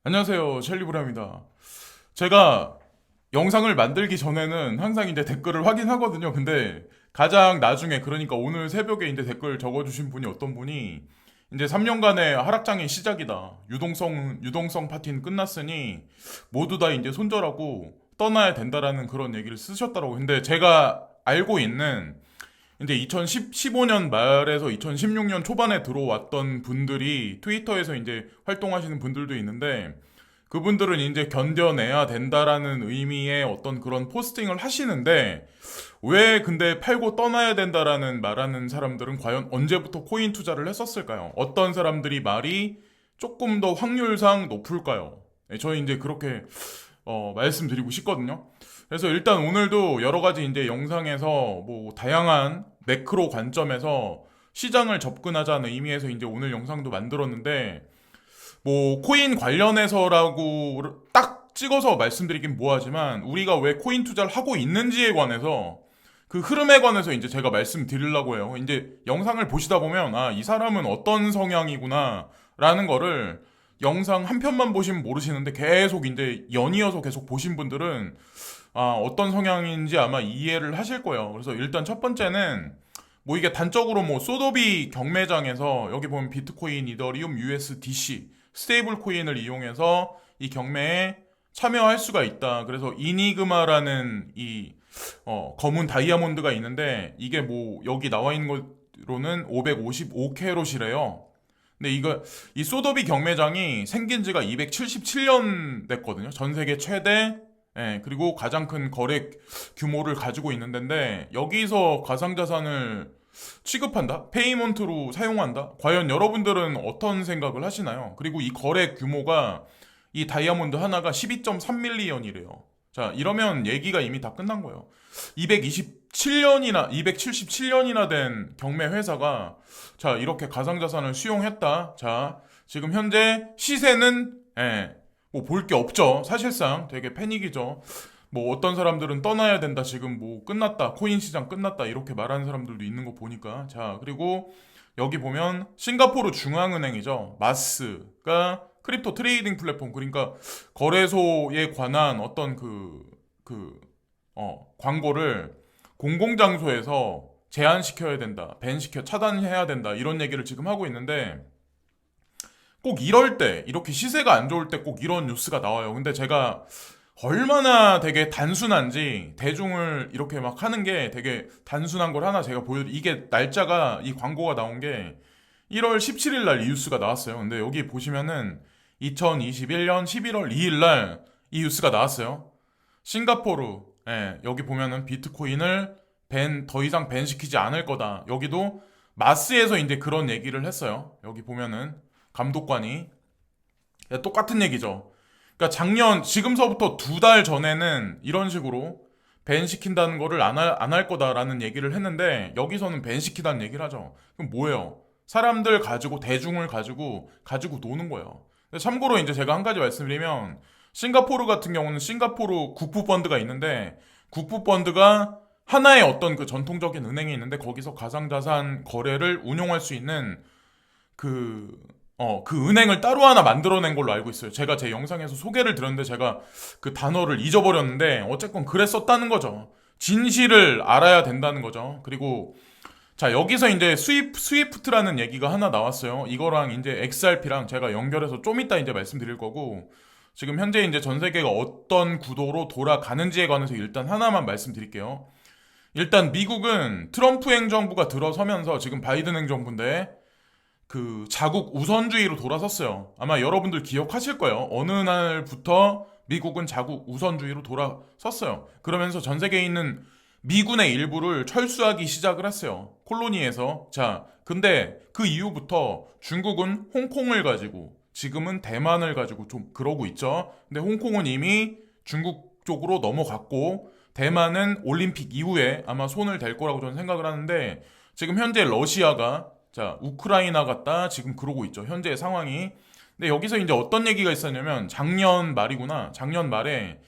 안녕하세요. 첼리브라입니다. 제가 영상을 만들기 전에는 항상 이제 댓글을 확인하거든요. 근데 가장 나중에, 그러니까 오늘 새벽에 이제 댓글 적어주신 분이 어떤 분이 이제 3년간의 하락장의 시작이다. 유동성 파티는 끝났으니 모두 다 이제 손절하고 떠나야 된다라는 그런 얘기를 쓰셨더라고요. 근데 제가 알고 있는 이제 2015년 말에서 2016년 초반에 들어왔던 분들이 트위터에서 이제 활동하시는 분들도 있는데, 그분들은 이제 견뎌내야 된다라는 의미의 어떤 그런 포스팅을 하시는데, 왜 근데 팔고 떠나야 된다라는 말하는 사람들은 과연 언제부터 코인 투자를 했었을까요? 어떤 사람들이 말이 조금 더 확률상 높을까요? 네, 저희 이제 그렇게 말씀드리고 싶거든요. 그래서 일단 오늘도 여러 가지 이제 영상에서 뭐 다양한 매크로 관점에서 시장을 접근하자는 의미에서 이제 오늘 영상도 만들었는데, 뭐 코인 관련해서라고 딱 찍어서 말씀드리긴 뭐하지만 우리가 왜 코인 투자를 하고 있는지에 관해서, 그 흐름에 관해서 이제 제가 말씀드리려고 해요. 이제 영상을 보시다 보면 이 사람은 어떤 성향이구나 라는 거를 영상 한 편만 보시면 모르시는데, 계속 이제 연이어서 계속 보신 분들은 어떤 성향인지 아마 이해를 하실 거예요. 그래서 일단 첫 번째는 뭐 이게 단적으로 뭐 소도비 경매장에서 여기 보면 비트코인, 이더리움, USDC 스테이블 코인을 이용해서 이 경매에 참여할 수가 있다. 그래서 이니그마라는 이 검은 다이아몬드가 있는데, 이게 뭐 여기 나와 있는 것로는 555캐롯이래요. 근데 이 소도비 경매장이 생긴 지가 277년 됐거든요. 전 세계 최대, 그리고 가장 큰 거래 규모를 가지고 있는 데인데, 여기서 가상자산을 취급한다? 페이먼트로 사용한다? 과연 여러분들은 어떤 생각을 하시나요? 그리고 이 거래 규모가 이 다이아몬드 하나가 12.3밀리언이래요. 자, 이러면 얘기가 이미 다 끝난 거예요. 277년이나 된 경매 회사가 자, 이렇게 가상자산을 수용했다. 자, 지금 현재 시세는 뭐 볼 게 없죠. 사실상 되게 패닉이죠. 뭐 어떤 사람들은 떠나야 된다, 지금 뭐 끝났다, 코인 시장 끝났다 이렇게 말하는 사람들도 있는 거 보니까. 자, 그리고 여기 보면 싱가포르 중앙은행이죠. 마스가 크립토 트레이딩 플랫폼, 그러니까 거래소에 관한 어떤 광고를 공공장소에서 제한시켜야 된다, 차단해야 된다, 이런 얘기를 지금 하고 있는데, 꼭 이럴 때, 이렇게 시세가 안 좋을 때 꼭 이런 뉴스가 나와요. 근데 제가 얼마나 되게 단순한지, 대중을 이렇게 막 하는 게 되게 단순한 걸 하나 제가 이게 날짜가, 이 광고가 나온 게 1월 17일 날 이 뉴스가 나왔어요. 근데 여기 보시면은 2021년 11월 2일 날 이 뉴스가 나왔어요. 싱가포르, 여기 보면은 비트코인을 더 이상 밴시키지 않을 거다. 여기도 마스에서 이제 그런 얘기를 했어요. 여기 보면은 감독관이. 똑같은 얘기죠. 그러니까 지금서부터 2달 전에는 이런 식으로 밴 시킨다는 거를 안 할 거다라는 얘기를 했는데, 여기서는 밴 시키다는 얘기를 하죠. 그럼 뭐예요? 사람들 가지고, 대중을 가지고 노는 거예요. 참고로 이제 제가 한 가지 말씀드리면, 싱가포르 같은 경우는 싱가포르 국부펀드가 있는데, 국부펀드가 하나의 어떤 그 전통적인 은행이 있는데, 거기서 가상자산 거래를 운용할 수 있는 그 그 은행을 따로 하나 만들어낸 걸로 알고 있어요. 제가 제 영상에서 소개를 드렸는데, 제가 그 단어를 잊어버렸는데, 어쨌건 그랬었다는 거죠. 진실을 알아야 된다는 거죠. 그리고 자, 여기서 이제 스위프트라는 얘기가 하나 나왔어요. 이거랑 이제 XRP랑 제가 연결해서 좀 이따 이제 말씀드릴 거고, 지금 현재 이제 전 세계가 어떤 구도로 돌아가는지에 관해서 일단 하나만 말씀드릴게요. 일단 미국은 트럼프 행정부가 들어서면서 지금 바이든 행정부인데, 그 자국 우선주의로 돌아섰어요. 아마 여러분들 기억하실 거예요. 어느 날부터 미국은 자국 우선주의로 돌아섰어요. 그러면서 전 세계에 있는 미군의 일부를 철수하기 시작을 했어요. 콜로니에서. 자, 근데 그 이후부터 중국은 홍콩을 가지고, 지금은 대만을 가지고 좀 그러고 있죠. 근데 홍콩은 이미 중국 쪽으로 넘어갔고, 대만은 올림픽 이후에 아마 손을 댈 거라고 저는 생각을 하는데, 지금 현재 러시아가, 자, 우크라이나 갔다 지금 그러고 있죠. 현재의 상황이. 근데 여기서 이제 어떤 얘기가 있었냐면, 작년 말이구나. 작년 말에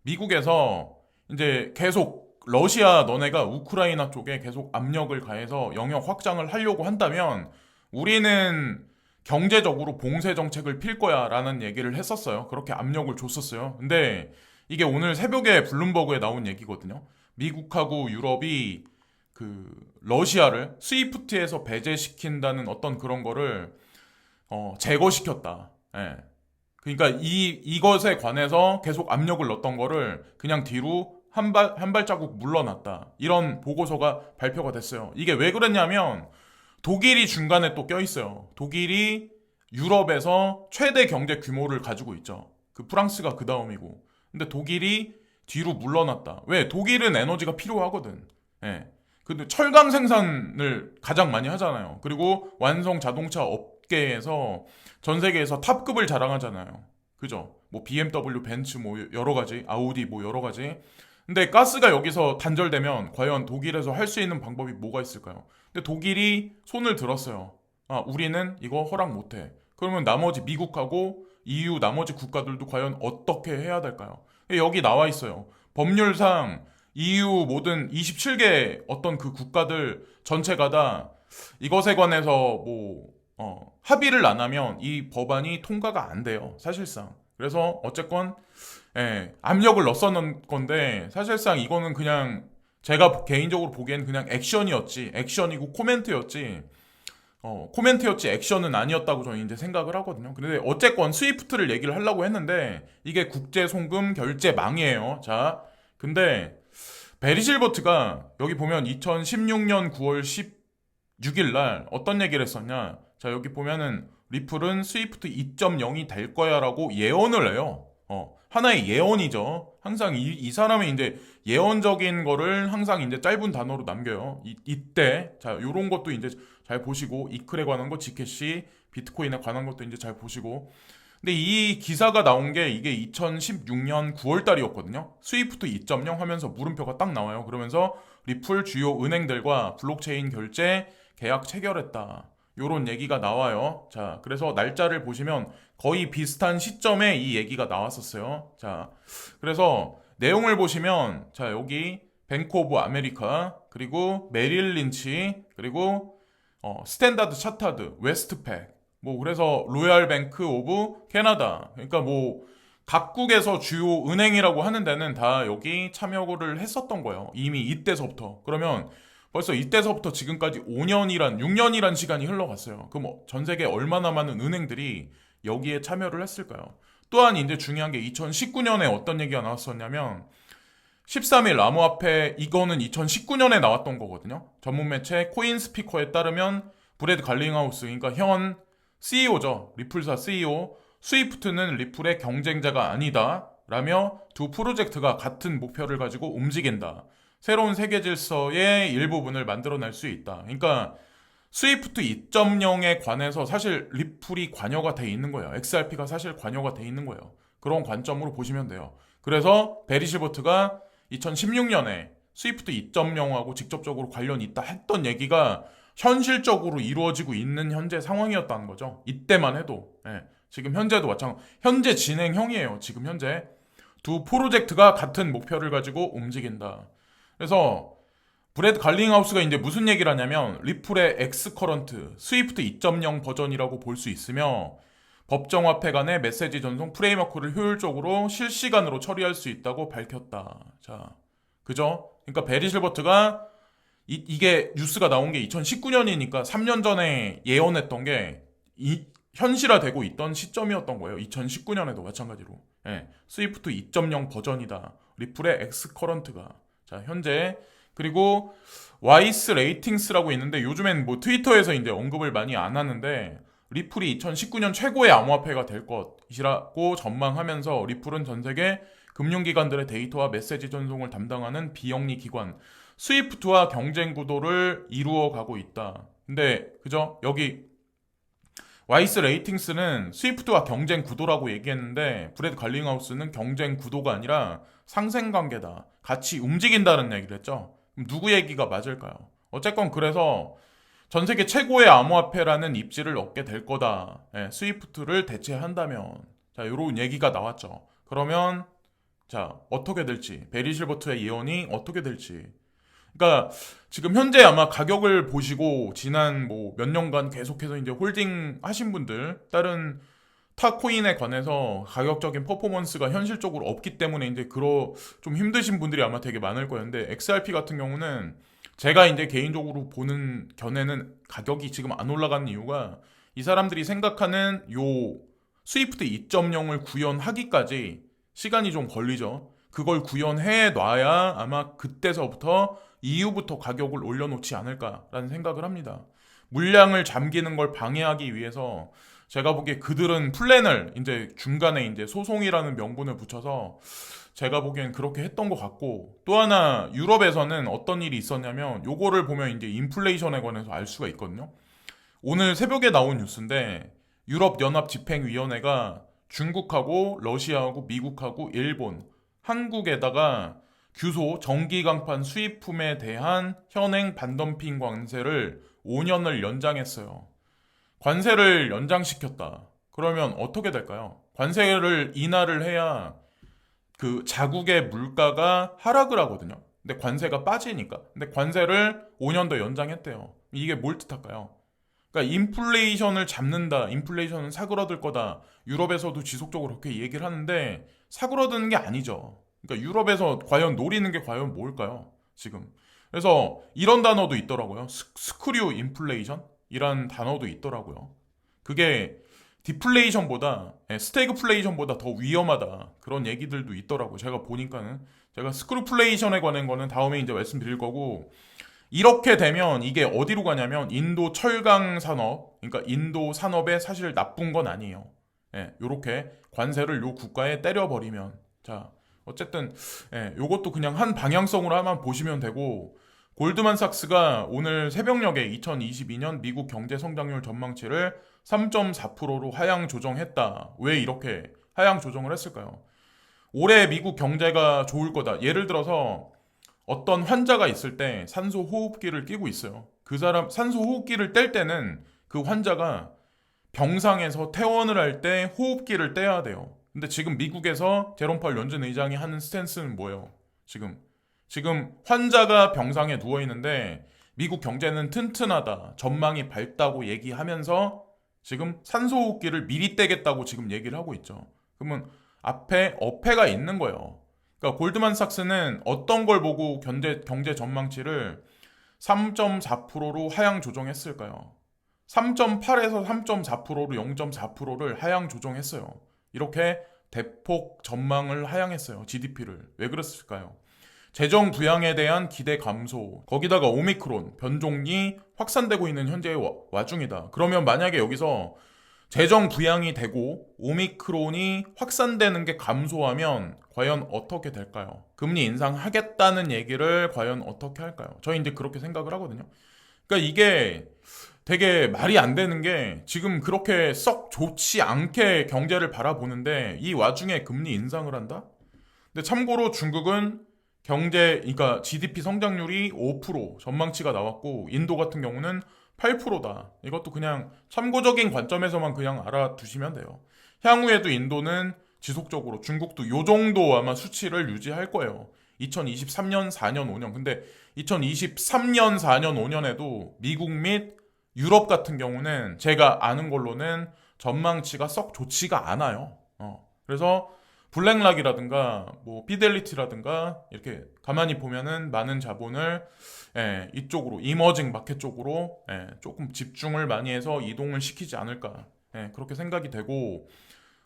미국에서 이제 계속 러시아 너네가 우크라이나 쪽에 계속 압력을 가해서 영역 확장을 하려고 한다면 우리는 경제적으로 봉쇄 정책을 필 거야라는 얘기를 했었어요. 그렇게 압력을 줬었어요. 근데 이게 오늘 새벽에 블룸버그에 나온 얘기거든요. 미국하고 유럽이 그 러시아를 스위프트에서 배제시킨다는 어떤 그런 거를 제거시켰다. 예. 그러니까 이것에 관해서 계속 압력을 넣었던 거를 그냥 뒤로 한 발자국 물러났다. 이런 보고서가 발표가 됐어요. 이게 왜 그랬냐면 독일이 중간에 또 껴있어요. 독일이 유럽에서 최대 경제 규모를 가지고 있죠. 그 프랑스가 그 다음이고. 근데 독일이 뒤로 물러났다. 왜? 독일은 에너지가 필요하거든. 예. 근데 철강 생산을 가장 많이 하잖아요. 그리고 완성 자동차 업계에서 전 세계에서 탑급을 자랑하잖아요. 그죠? 뭐 BMW, 벤츠 뭐 여러 가지, 아우디 뭐 여러 가지. 근데 가스가 여기서 단절되면 과연 독일에서 할 수 있는 방법이 뭐가 있을까요? 근데 독일이 손을 들었어요. 아, 우리는 이거 허락 못해. 그러면 나머지 미국하고 EU 나머지 국가들도 과연 어떻게 해야 될까요? 여기 나와 있어요. 법률상 EU 모든 27개 어떤 그 국가들 전체가 다 이것에 관해서 합의를 안 하면 이 법안이 통과가 안 돼요. 사실상. 그래서 어쨌건 압력을 넣었었는 건데 사실상 이거는 그냥 제가 개인적으로 보기엔 그냥 액션이고 코멘트였지 액션은 아니었다고 저는 이제 생각을 하거든요. 근데 어쨌건 스위프트를 얘기를 하려고 했는데 이게 국제 송금 결제망이에요. 자, 근데 베리 실버트가 여기 보면 2016년 9월 16일 날 어떤 얘기를 했었냐? 자, 여기 보면은 리플은 스위프트 2.0이 될 거야라고 예언을 해요. 하나의 예언이죠. 항상 이 사람이 이제 예언적인 거를 항상 이제 짧은 단어로 남겨요. 이때, 자, 요런 것도 이제 잘 보시고, 이클에 관한 거, 지켓이, 비트코인에 관한 것도 이제 잘 보시고. 근데 이 기사가 나온 게 이게 2016년 9월 달이었거든요. 스위프트 2.0 하면서 물음표가 딱 나와요. 그러면서 리플 주요 은행들과 블록체인 결제 계약 체결했다. 요런 얘기가 나와요. 자, 그래서 날짜를 보시면 거의 비슷한 시점에 이 얘기가 나왔었어요. 자, 그래서 내용을 보시면 자, 여기 뱅크 오브 아메리카, 그리고 메릴 린치, 그리고 스탠다드 차타드, 웨스트팩, 뭐 그래서 로얄 뱅크 오브 캐나다. 그러니까 뭐 각국에서 주요 은행이라고 하는 데는 다 여기 참여를 했었던 거예요. 이미 이때서부터. 그러면 벌써 이때서부터 지금까지 6년이란 시간이 흘러갔어요. 그럼 전 세계 얼마나 많은 은행들이 여기에 참여를 했을까요? 또한 이제 중요한 게 2019년에 어떤 얘기가 나왔었냐면 13일 암호화폐 이거는 2019년에 나왔던 거거든요. 전문 매체 코인스피커에 따르면 브래드 갈링하우스 그러니까 현 CEO죠. 리플사 CEO 스위프트는 리플의 경쟁자가 아니다 라며 두 프로젝트가 같은 목표를 가지고 움직인다. 새로운 세계 질서의 일부분을 만들어낼 수 있다. 그러니까 스위프트 2.0에 관해서 사실 리플이 관여가 돼 있는 거예요. XRP가 사실 관여가 돼 있는 거예요. 그런 관점으로 보시면 돼요. 그래서 베리 실버트가 2016년에 스위프트 2.0하고 직접적으로 관련이 있다 했던 얘기가 현실적으로 이루어지고 있는 현재 상황이었다는 거죠. 이때만 해도. 지금 현재도 마찬가지. 현재 진행형이에요. 지금 현재. 두 프로젝트가 같은 목표를 가지고 움직인다. 그래서 브래드 갈링하우스가 이제 무슨 얘기를 하냐면 리플의 엑스커런트 스위프트 2.0 버전이라고 볼 수 있으며 법정화폐 간의 메시지 전송 프레임워크를 효율적으로 실시간으로 처리할 수 있다고 밝혔다. 자, 그죠? 그러니까 베리 실버트가 이게 뉴스가 나온 게 2019년이니까 3년 전에 예언했던 게 현실화되고 있던 시점이었던 거예요. 2019년에도 마찬가지로. 스위프트 2.0 버전이다. 리플의 엑스커런트가. 자, 현재 그리고 와이스 레이팅스라고 있는데 요즘엔 뭐 트위터에서 이제 언급을 많이 안 하는데 리플이 2019년 최고의 암호화폐가 될 것이라고 전망하면서 리플은 전 세계 금융기관들의 데이터와 메시지 전송을 담당하는 비영리 기관 스위프트와 경쟁 구도를 이루어 가고 있다. 근데 그죠? 여기 와이스 레이팅스는 스위프트와 경쟁 구도라고 얘기했는데 브래드 갈링하우스는 경쟁 구도가 아니라 상생 관계다. 같이 움직인다는 얘기를 했죠. 그럼 누구 얘기가 맞을까요? 어쨌건 그래서 전 세계 최고의 암호화폐라는 입지를 얻게 될 거다. 스위프트를 대체한다면. 자, 요런 얘기가 나왔죠. 그러면 자, 어떻게 될지. 베리 실버트의 예언이 어떻게 될지. 그러니까 지금 현재 아마 가격을 보시고 지난 뭐 몇 년간 계속해서 이제 홀딩 하신 분들, 다른 타 코인에 관해서 가격적인 퍼포먼스가 현실적으로 없기 때문에 이제 좀 힘드신 분들이 아마 되게 많을 거예요. 근데 XRP 같은 경우는 제가 이제 개인적으로 보는 견해는 가격이 지금 안 올라가는 이유가 이 사람들이 생각하는 요 스위프트 2.0을 구현하기까지 시간이 좀 걸리죠. 그걸 구현해 놔야 아마 그때서부터 이후부터 가격을 올려놓지 않을까라는 생각을 합니다. 물량을 잠기는 걸 방해하기 위해서 제가 보기에 그들은 플랜을 이제 중간에 이제 소송이라는 명분을 붙여서 제가 보기엔 그렇게 했던 것 같고, 또 하나 유럽에서는 어떤 일이 있었냐면 요거를 보면 이제 인플레이션에 관해서 알 수가 있거든요. 오늘 새벽에 나온 뉴스인데 유럽 연합 집행위원회가 중국하고 러시아하고 미국하고 일본, 한국에다가 규소 전기 강판 수입품에 대한 현행 반덤핑 관세를 5년을 연장했어요. 관세를 연장시켰다. 그러면 어떻게 될까요? 관세를 인하를 해야 그 자국의 물가가 하락을 하거든요. 근데 관세가 빠지니까. 근데 관세를 5년 더 연장했대요. 이게 뭘 뜻할까요? 그러니까 인플레이션을 잡는다. 인플레이션은 사그러들 거다. 유럽에서도 지속적으로 그렇게 얘기를 하는데 사그러드는 게 아니죠. 그러니까 유럽에서 과연 노리는 게 과연 뭘까요? 지금. 그래서 이런 단어도 있더라고요. 스크류 인플레이션? 이란 단어도 있더라고요. 그게 디플레이션보다 스태그플레이션보다 더 위험하다. 그런 얘기들도 있더라고요. 제가 보니까는 제가 스크루플레이션에 관한 거는 다음에 이제 말씀드릴 거고, 이렇게 되면 이게 어디로 가냐면 인도 철강 산업, 그러니까 인도 산업에 사실 나쁜 건 아니에요. 예, 요렇게 관세를 요 국가에 때려버리면, 자, 어쨌든 요것도 그냥 한 방향성으로 한번 보시면 되고, 골드만삭스가 오늘 새벽녘에 2022년 미국 경제 성장률 전망치를 3.4%로 하향 조정했다. 왜 이렇게 하향 조정을 했을까요? 올해 미국 경제가 좋을 거다. 예를 들어서 어떤 환자가 있을 때 산소 호흡기를 끼고 있어요. 그 사람 산소 호흡기를 뗄 때는 그 환자가 병상에서 퇴원을 할 때 호흡기를 떼야 돼요. 근데 지금 미국에서 제롬 파월 연준 의장이 하는 스탠스는 뭐예요? 지금 환자가 병상에 누워 있는데 미국 경제는 튼튼하다, 전망이 밝다고 얘기하면서 지금 산소호흡기를 미리 떼겠다고 지금 얘기를 하고 있죠. 그러면 앞에 어폐가 있는 거예요. 그러니까 골드만삭스는 어떤 걸 보고 경제 전망치를 3.4%로 하향 조정했을까요? 3.8에서 3.4%로 0.4%를 하향 조정했어요. 이렇게 대폭 전망을 하향했어요. GDP를. 왜 그랬을까요? 재정 부양에 대한 기대 감소, 거기다가 오미크론 변종이 확산되고 있는 현재의 와중이다. 그러면 만약에 여기서 재정 부양이 되고 오미크론이 확산되는 게 감소하면 과연 어떻게 될까요? 금리 인상하겠다는 얘기를 과연 어떻게 할까요? 저희 이제 그렇게 생각을 하거든요. 그러니까 이게 되게 말이 안 되는 게 지금 그렇게 썩 좋지 않게 경제를 바라보는데 이 와중에 금리 인상을 한다? 근데 참고로 중국은 그러니까 GDP 성장률이 5% 전망치가 나왔고 인도 같은 경우는 8%다. 이것도 그냥 참고적인 관점에서만 그냥 알아두시면 돼요. 향후에도 인도는 지속적으로 중국도 요 정도 아마 수치를 유지할 거예요. 2023년, 4년, 5년. 근데 2023년, 4년, 5년에도 미국 및 유럽 같은 경우는 제가 아는 걸로는 전망치가 썩 좋지가 않아요. 그래서 블랙락이라든가 뭐 피델리티라든가 이렇게 가만히 보면은 많은 자본을 이쪽으로 이머징 마켓 쪽으로 조금 집중을 많이 해서 이동을 시키지 않을까 그렇게 생각이 되고,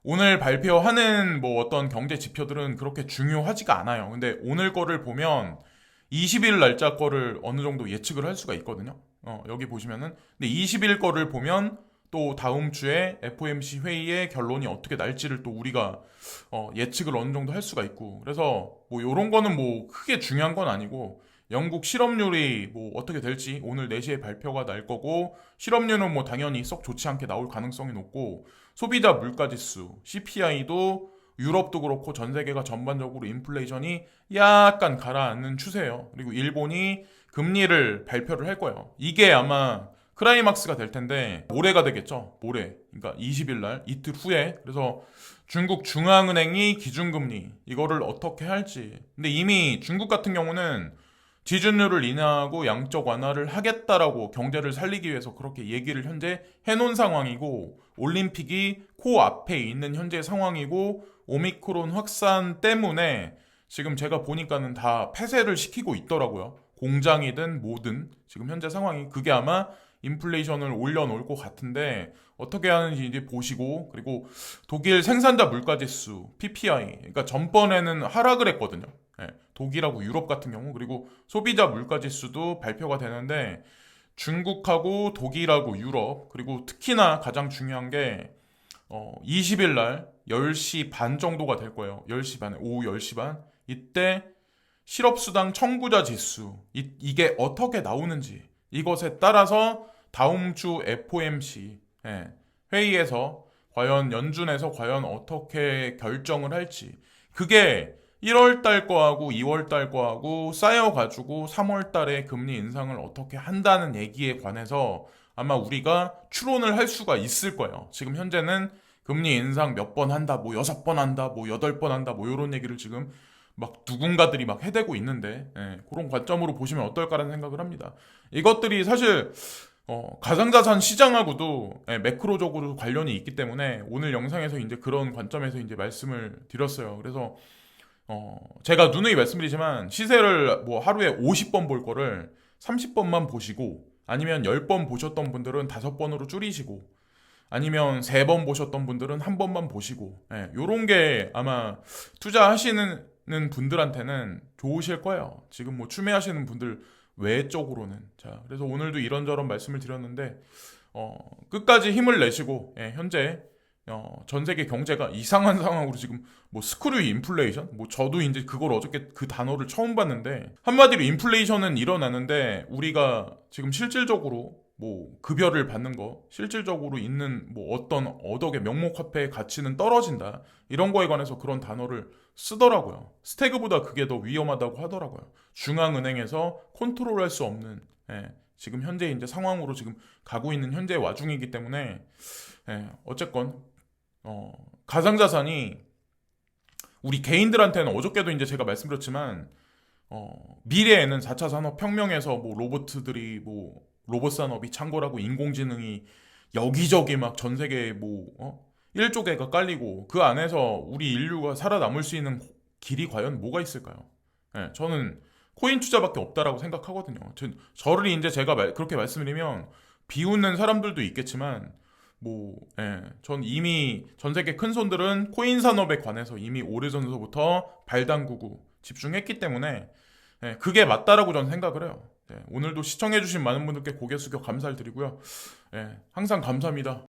오늘 발표하는 뭐 어떤 경제 지표들은 그렇게 중요하지가 않아요. 근데 오늘 거를 보면 20일 날짜 거를 어느 정도 예측을 할 수가 있거든요. 여기 보시면은 근데 20일 거를 보면 또 다음 주에 FOMC 회의의 결론이 어떻게 날지를 또 우리가 예측을 어느 정도 할 수가 있고, 그래서 뭐 요런 거는 뭐 크게 중요한 건 아니고, 영국 실업률이 뭐 어떻게 될지 오늘 4시에 발표가 날 거고, 실업률은 뭐 당연히 썩 좋지 않게 나올 가능성이 높고, 소비자 물가지수 CPI도 유럽도 그렇고 전 세계가 전반적으로 인플레이션이 약간 가라앉는 추세예요. 그리고 일본이 금리를 발표를 할 거예요. 이게 아마 클라이막스가 될 텐데 모레가 되겠죠. 모레. 그러니까 20일 날 이틀 후에. 그래서 중국 중앙은행이 기준금리 이거를 어떻게 할지. 근데 이미 중국 같은 경우는 지준율을 인하하고 양적 완화를 하겠다라고 경제를 살리기 위해서 그렇게 얘기를 현재 해놓은 상황이고, 올림픽이 코앞에 있는 현재 상황이고, 오미크론 확산 때문에 지금 제가 보니까는 다 폐쇄를 시키고 있더라고요. 공장이든 뭐든 지금 현재 상황이, 그게 아마 인플레이션을 올려놓을 것 같은데 어떻게 하는지 이제 보시고, 그리고 독일 생산자 물가지수 PPI, 그러니까 전번에는 하락을 했거든요. 예, 독일하고 유럽 같은 경우. 그리고 소비자 물가지수도 발표가 되는데 중국하고 독일하고 유럽, 그리고 특히나 가장 중요한 게 20일 날 10시 반 정도가 될 거예요. 10시 반에, 오후 10시 반. 이때 실업수당 청구자 지수, 이게 어떻게 나오는지, 이것에 따라서 다음 주 FOMC 회의에서 과연 연준에서 과연 어떻게 결정을 할지, 그게 1월 달 거하고 2월 달 거하고 쌓여가지고 3월 달에 금리 인상을 어떻게 한다는 얘기에 관해서 아마 우리가 추론을 할 수가 있을 거예요. 지금 현재는 금리 인상 몇 번 한다, 뭐 6번 한다, 뭐 8번 한다, 뭐 이런 얘기를 지금 막 누군가들이 막 해대고 있는데, 그런 관점으로 보시면 어떨까라는 생각을 합니다. 이것들이 사실 가상자산 시장하고도 매크로적으로 관련이 있기 때문에 오늘 영상에서 이제 그런 관점에서 이제 말씀을 드렸어요. 그래서 제가 누누이 말씀드리지만 시세를 뭐 하루에 50번 볼 거를 30번만 보시고, 아니면 10번 보셨던 분들은 5번으로 줄이시고, 아니면 3번 보셨던 분들은 1번만 보시고, 요런 게 아마 투자하시는 분들한테는 좋으실 거예요. 지금 뭐 추매하시는 분들 외적으로는. 자, 그래서 오늘도 이런저런 말씀을 드렸는데 끝까지 힘을 내시고, 현재 전 세계 경제가 이상한 상황으로 지금 뭐 스크류 인플레이션, 뭐 저도 이제 그걸 어저께 그 단어를 처음 봤는데, 한마디로 인플레이션은 일어나는데 우리가 지금 실질적으로 뭐 급여를 받는 거, 실질적으로 있는 뭐 어떤 어덕의 명목화폐의 가치는 떨어진다, 이런 거에 관해서 그런 단어를 쓰더라고요. 스태그보다 그게 더 위험하다고 하더라고요. 중앙은행에서 컨트롤할 수 없는, 지금 현재 이제 상황으로 지금 가고 있는 현재 와중이기 때문에, 어쨌건 가상자산이 우리 개인들한테는, 어저께도 이제 제가 말씀드렸지만 미래에는 4차 산업혁명에서 뭐 로봇들이, 뭐 로봇 산업이 창궐하고 인공지능이 여기저기 막 전 세계에 뭐 1조 개가 깔리고, 그 안에서 우리 인류가 살아남을 수 있는 길이 과연 뭐가 있을까요? 저는 코인 투자밖에 없다라고 생각하거든요. 저를 이제 제가 그렇게 말씀드리면 비웃는 사람들도 있겠지만, 뭐, 전 이미 전 세계 큰 손들은 코인 산업에 관해서 이미 오래전서부터 발 담그고 집중했기 때문에, 그게 맞다라고 저는 생각을 해요. 오늘도 시청해주신 많은 분들께 고개 숙여 감사를 드리고요. 항상 감사합니다.